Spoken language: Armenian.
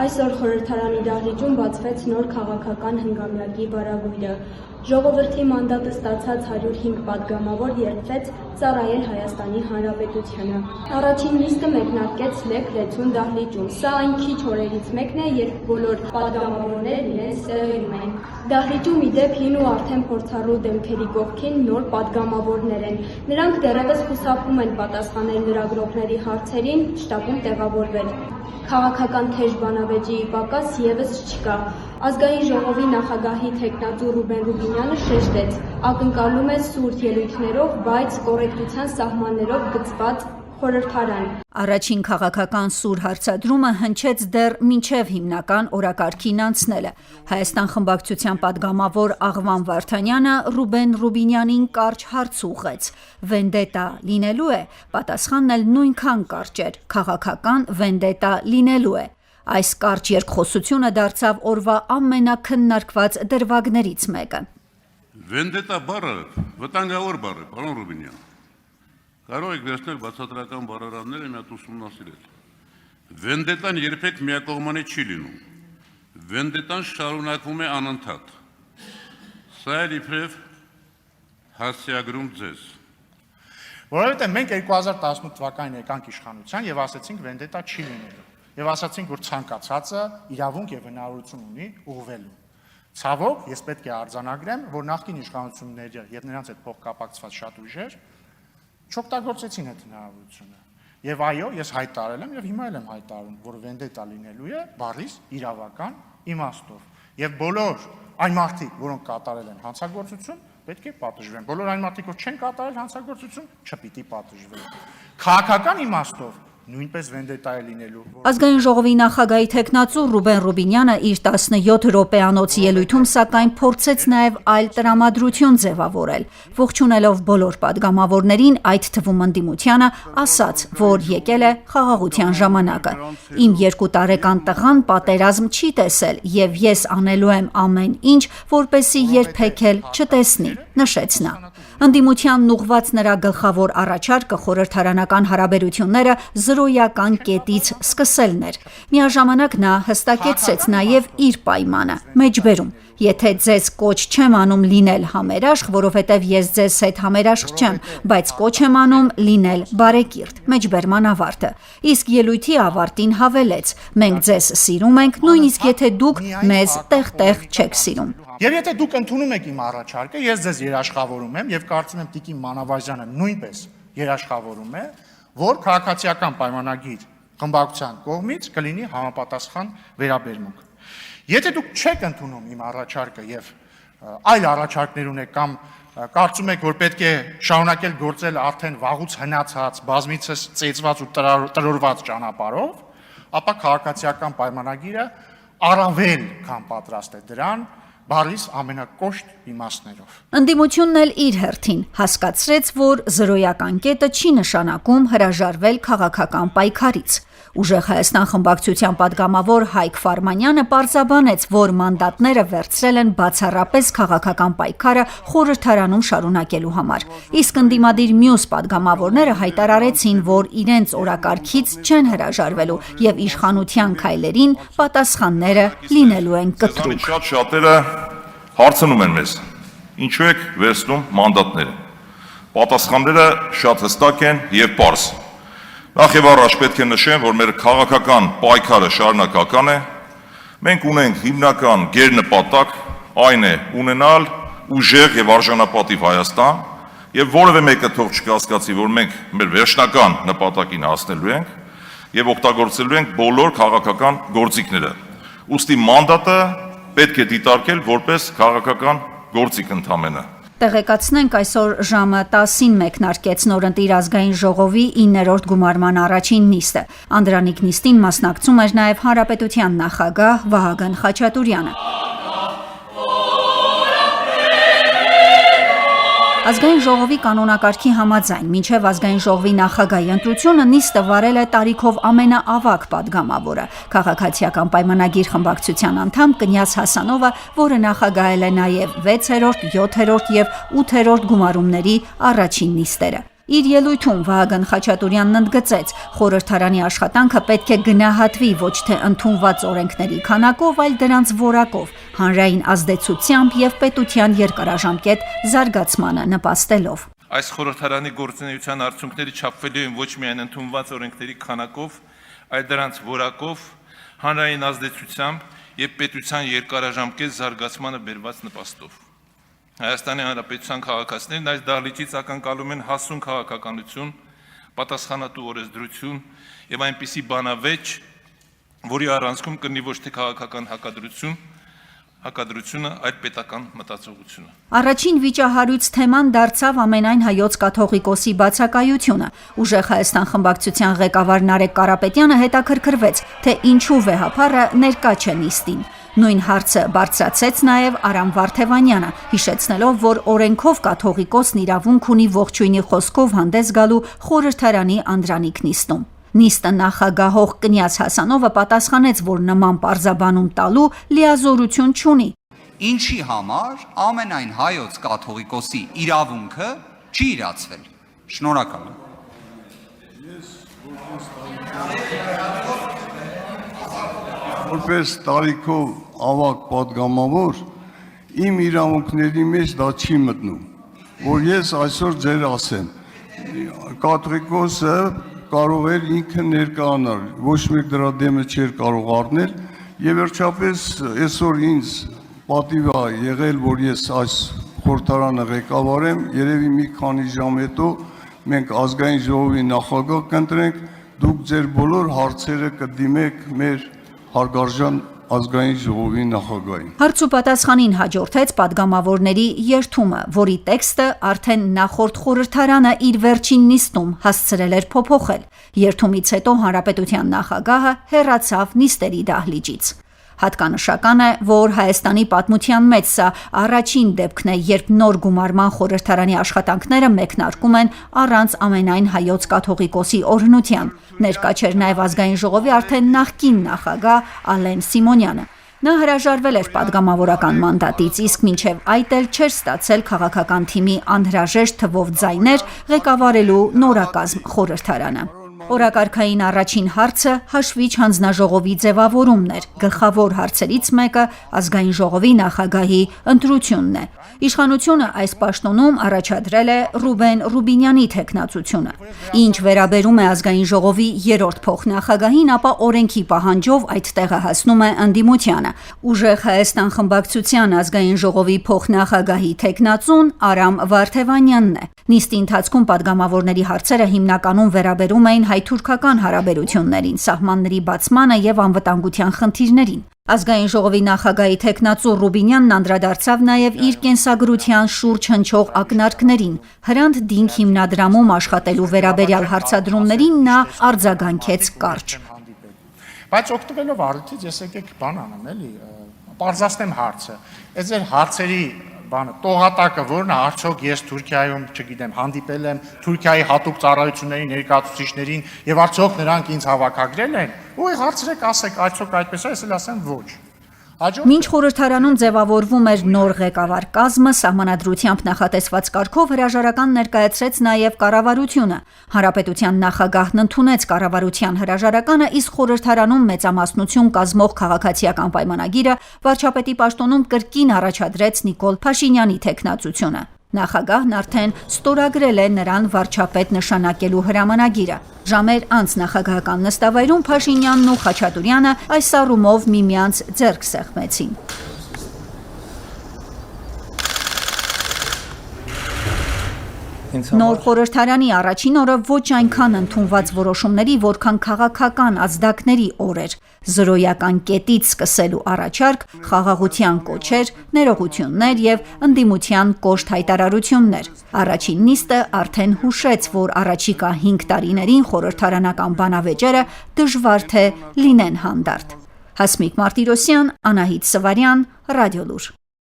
Այսօր խորհրդարանի դահլիճում բացվեց նոր քաղաքական հնգամյակի վարագույրը։ Ժողովրդի մանդատը ստացած 105 պատգամավոր երդվեց ծառայել Հայաստանի Հանրապետությանը։ Առաջին նիստը մեկնարկեց Լեկ Լեցուն դահլիճում։ Սա այն քիչ օրերից մեկն է, երբ բոլոր պատգամավորներն իրենց տեղում են։ Դահլիճում ի դեպ հին ու արդեն փորձառու դեմքերի կողքին նոր պատգամավորներ են։ Նրանք դեռևս խուսափում են պատասխանել լրագրողների հարցերին, շտաբում տեղավորվել։ Քաղաքական թեժ բանավեճի պակաս ևս չկա։ Ազգային ժողովի նախագահի թեկնածու Ռուբեն Ռուբինյանը շեշտեց, ակնկալում է սուրճ ելույթներով, բայց կոռեկտության սահմաններով գծված խորհրդարան։ Առաջին քաղաքական սուր հարցադրումը հնչեց դեռ մինչև հիմնական օրակարգին անցնելը։ Հայաստան խմբակցության պատգամավոր Աղվան Վարդանյանը Ռուբեն Ռուբինյանին կարճ հարց ուղղեց. Վենդետա լինելու է, պատասխանն էլ նույնքան կարճ էր, քաղաքական վենդետա լինելու է։ Այս կարճ երկխոսությունը դարձավ օրվա ամենաքննարկված դրվագներից մեկը։ Վենդետա բառը վտանգավոր բառ է, պարոն Ռուբինյան։ Կարող եք վերցնել բացատրական բառարանները մի հատ ուսումնասիրել։ Վենդետան երբեք միակողմանի չի լինում։ Վենդետան շարունակվում է անընդհատ։ Սա է իբրև հասցեագրում ձեզ։ Որովհետև մենք 2018 թվականին եկանք իշխանության եւ ասացինք վենդետա չի լինելու։ Եվ ասացինք, որ ցանկացածը իրավունք եւ հնարավորություն ունի ուղղվելու։ Ցավոք, ես պետք է արձանագրեմ, որ նախկին իշխանությունները եւ նրանց հետ փոխկապակցված շատ ուժեր չօգտագործեցին այդ հնարավորությունը։ Եվ այո, ես հայտարարել եմ եւ հիմա էլ եմ հայտարարում, որ վենդետա լինելու է բառից իրավական իմաստով։ Եվ բոլոր այն մարդիկ, որոնք կատարել են հանցագործություն, պետք է պատժվեն։ Բոլոր այն մարդիկ, որ չեն կատարել հանցագործություն, չպիտի պատժվեն։ Քաղաքական իմաստով նույնպես վենդետա է լինելու։ Ազգային ժողովի նախագահի թեկնածու Ռուբեն Ռուբինյանը իր 17 րոպեանոց ելույթում սակայն փորձեց նաև այլ տրամադրություն ձևավորել։ Ողջունելով բոլոր պատգամավորներին, այդ թվում ընդդիմությանը, ասաց, որ եկել է խաղաղության ժամանակը։ Իմ 2 տարեկան տղան պատերազմ չի տեսել եւ ես անելու եմ ամեն ինչ, որպեսզի երբեք էլ չտեսնի, նշեց նա։ Ընդդիմությանն ուղղված նրա գլխավոր առաջարկը խորհրդարանական հարաբերությունները զրոյական կետից սկսելն էր։ Միաժամանակ նա հստակեցրեց նաև իր պայմանը՝ մեջբերում. Եթե ձեզ կոչ չեմ անում լինել համերաշխ, որովհետև ես ձեզ հետ համերաշխ չեմ, բայց կոչ եմ անում լինել բարեկիրթ, մեջբերման ավարտը։ Իսկ ելույթի ավարտին հավելեց. մենք ձեզ սիրում ենք, նույնիսկ եթե դուք մեզ տեղ-տեղ չեք սիրում։ Եվ եթե դուք ընդունում եք իմ առաջարկը, ես ձեզ երաշխավորում եմ եւ կարծում եմ Տիկին Մանավազյանը նույնպես երաշխավորում է, որ քաղաքացիական պայմանագիր խմբակցության կողմից կլինի համապատասխան վերաբերմունք։ Եթե դուք չեք ընդունում իմ առաջարկը եւ այլ առաջարկներ ունեք կամ կարծում եք, որ պետք է շարունակել գործել արդեն վաղուց հնացած, բազմիցս ծեծված ու տրորված ճանապարհով, ապա քաղաքացիական պայմանագիրը առավել քան պատրաստ է դրան բառից ամենակոշտ իմաստներով։ Ընդդիմությունն էլ իր հերթին հասկացրեց, որ զրոյական կետը չի նշանակում հրաժարվել քաղաքական պայքարից։ Ուժեղ Հայաստան խմբակցության պատգամավոր Հայկ Ֆարմանյանը պարզաբանեց, որ մանդատները վերցրել են բացառապես քաղաքական պայքարը խորհրդարանում շարունակելու համար։ Իսկ ընդդիմադիր մյուս պատգամավորները հայտարարեցին, որ իրենց օրակարգից չեն հրաժարվելու եւ իշխանության քայլերին պատասխանները լինելու են կտրուկ։ Շատերը հարցնում են մեզ. ինչու եք վերցնում մանդատները։ Պատասխանները շատ հստակ են եւ պարզ։ Նախ եւ առաջ պետք է նշեմ, որ մեր քաղաքական պայքարը շարունակական է։ Մենք ունենք հիմնական գերնպատակ, այն է ունենալ ուժեղ եւ արժանապատիվ Հայաստան, եւ որևէ մեկը թող չկասկածի, որ մենք մեր վերջնական նպատակին հասնելու ենք եւ օգտագործելու ենք բոլոր քաղաքական գործիքները։ Ուստի մանդատը պետք է դիտարկել որպես քաղաքական գործիք ընդամենը։ Տեղեկացնենք, այսօր ժամը 10-ին մեկնարկեց նորընտիր ազգային ժողովի 9-րդ գումարման առաջին նիստը։ Անդրանիկ նիստին մասնակցում էր նաև Հանրապետության նախագահ Վահագն Խաչատուրյանը։ Ազգային ժողովի կանոնակարգի համաձայն, մինչև ազգային ժողովի նախագահի ընտրությունը նիստը վարել է տարիքով ամենաավագ պատգամավորը, քաղաքացիական պայմանագիր խմբակցության անդամ Կնյազ Հասանովը, որը նախագահել է նաև 6-րդ, 7-րդ եւ 8-րդ գումարումների առաջին նիստերը։ Իր ելույթում Վահագն Խաչատուրյանն ընդգծեց, խորհրդարանի աշխատանքը պետք է գնահատվի ոչ թե ընդունված օրենքների քանակով, այլ դրանց որակով, հանրային ազդեցությամբ եւ պետության երկարաժամկետ զարգացմանը նպաստելով։ Այս խորհրդարանի գործունեության արդյունքները չափվելու են ոչ միայն ընդունված օրենքների քանակով, այլ դրանց որակով, հանրային ազդեցությամբ եւ պետության երկարաժամկետ զարգացմանը բերված նպաստով։ Հայաստանի Հանրապետության քաղաքացիներն այս դահլիճից ակնկալում են հասուն քաղաքականություն, պատասխանատու օրենսդրություն եւ այնպիսի բանավեճ, որի առանցքում կլինի ոչ թե քաղաքական հակադրությունը, այլ պետական մտածողությունը։ Առաջին վիճահարույց թեման դարձավ ամենայն հայոց կաթողիկոսի բացակայությունը։ Ուժեղ Հայաստան խմբակցության ղեկավար Նարեկ Կարապետյանը հետաքրքրվեց, թե ինչու վեհափառը ներկա չէ նիստին։ Նույն հարցը բարձրացեց նաև Արամ Վարդևանյանը, հիշեցնելով, որ օրենքով կաթողիկոսն իրավունք ունի ողջույնի խոսքով հանդես գալու խորհրդարանի անդրանիկ նիստում։ Նիստը նախագահող Կնյազ Հասանովը պատասխանեց, որ նման պարզաբանում տալու լիազորություն չունի։ Ինչի համար ամենայն հայոց կաթողիկոսի իրավունքը չի իրացվել։ Շնորհակալ եմ։ Որպես տարիքով ավագ պատգամավոր իմ իրավունքների մեջ դա չի մտնում, որ ես այսօր ձեր ասեմ, կաթողիկոսը կարող էր ինքը ներկայանալ, ոչ մեկ դրա դեմը չէր կարող առնել, եւ վերջապես այսօր ինձ պատիվ է եղել, որ ես այս խորհրդարանը ղեկավարեմ, երևի մի քանի ժամ հետո մենք ազգային ժողովի նախագահ կընտրենք, դուք ձեր բոլոր հարցերը կդիմեք մեր հարգարժան ազգային ժողովի նախագահին։ Հարց ու պատասխանին հաջորդեց պատգամավորների երթումը, որի տեքստը արդեն նախորդ խորհրդարանը իր վերջին նիստում հասցրել էր փոփոխել։ Երթումից հետո հանրապետության նախագահը հեռացավ նիստերի դահլիճից։ Հատկանշական է, որ Հայաստանի պատմության մեջ սա առաջին դեպքն է, երբ նոր գումարման խորհրդարանի աշխատանքները մեկնարկում են առանց ամենայն հայոց կաթողիկոսի օրհնության։ Ներկա չէր նաև ազգային ժողովի արդեն նախկին նախագահ Ալեն Սիմոնյանը։ Նա հրաժարվել էր պատգամավորական մանդատից, իսկ մինչև այդ էլ չէր ստացել քաղաքական թիմի անհրաժեշտ թվով ձայներ ղեկավարելու նորակազմ խորհրդարանը։ Օրակարգային առաջին հարցը հաշվիչ հանձնաժողովի ձևավորումն էր։ Գլխավոր հարցերից մեկը ազգային ժողովի նախագահի ընտրությունն է։ Իշխանությունը այս պաշտոնում առաջադրել է Ռուբեն Ռուբինյանի թեկնածությունը։ Ինչ վերաբերում է ազգային ժողովի երրորդ փոխնախագահին, ապա օրենքի պահանջով այդ տեղը հասնում է ընդդիմությանը։ Ուժեղ Հայաստան խմբակցության ազգային ժողովի փոխնախագահի թեկնածուն Արամ Վարդևանյանն է։ Նիստի ընթացքում պատգամավորների հարցերը հիմնականում վերաբերում էին հայ-թուրքական հարաբերություններին, սահմանների բացմանը եւ անվտանգության խնդիրներին։ Ազգային ժողովի նախագահի թեկնածու Ռուբինյանն անդրադարձավ նաև իր կենսագրության շուրջ հնչող ակնարկներին։ Հրանտ Դինք հիմնադրամում աշխատելու վերաբերյալ հարցադրումներին նա արձագանքեց կարճ։ Բայց օգտվելով առիթից ես եկեք բան անեմ, էլի, պարզացնեմ հարցը։ Այս ձեր հարցերի բանը տողատակը որն է, արդյոք ես Թուրքիայում, չգիտեմ, հանդիպել եմ Թուրքիայի հատուկ ծառայությունների ներկայացուցիչներին եւ արդյոք նրանք ինձ հավաքագրել են։ Ու հարցրեք, ասեք, արդյոք այդպես է, ես էլ ասեմ ոչ։ Մինչ խորհրդարանում ձևավորվում էր նոր ղեկավար կազմը, սահմանադրությամբ նախատեսված կարգով հրաժարական ներկայացրեց նաև կառավարությունը։ Հանրապետության նախագահն ընդունեց կառավարության հրաժարականը, իսկ խորհրդարանում մեծամասնություն կազմող քաղաքացիական պայմանագիրը վարչապետի պաշտոնում կրկին առաջադրեց Նիկոլ Փաշինյանի թեկնածությունը։ Նախագահն արդեն ստորագրել է նրան վարչապետ նշանակելու հրամանագիրը։ Ժամեր անց նախագահական նստավայրում Փաշինյանն ու Խաչատուրյանը այս առումով միմյանց ձեռք սեղմեցին։ Նոր խորհրդարանի առաջին օրը ոչ այնքան ընդունված որոշումների, որքան քաղաքական ազդակների օր էր։ Զրոյական կետից սկսելու առաջարկ, խաղաղության կոչեր, ներողություններ եւ ընդդիմության կոշտ հայտարարություններ։ Առաջին նիստը արդեն հուշեց, որ առաջիկա 5 տարիներին խորհրդարանական բանավեճերը դժվար թե լինեն հանդարտ։ Հասմիկ Մարտիրոսյան, Անահիտ Սվարյան, Ռադիոլուր։